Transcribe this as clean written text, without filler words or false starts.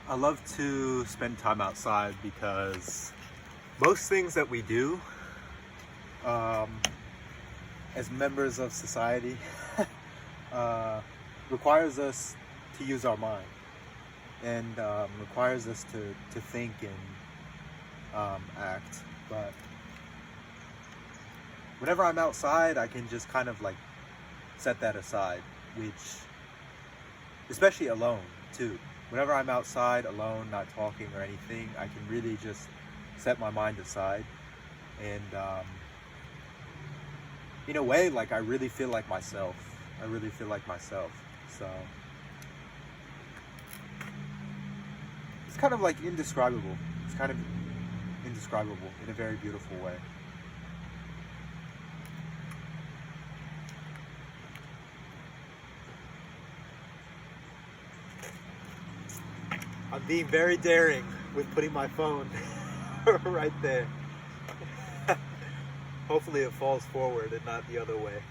I love to spend time outside because most things that we do um, as members of society uh, requires us to use our mind and requires us to think and act. But whenever I'm outside, I can just kind of like set that aside, which, especially alone too. Whenever I'm outside alone, not talking or anything, I can really just set my mind aside. And in a way, like I really feel like myself. I really feel like myself. So it's kind of like indescribable. It's kind of indescribable in a very beautiful way. I'm being very daring with putting my phone right there. Hopefully it falls forward and not the other way.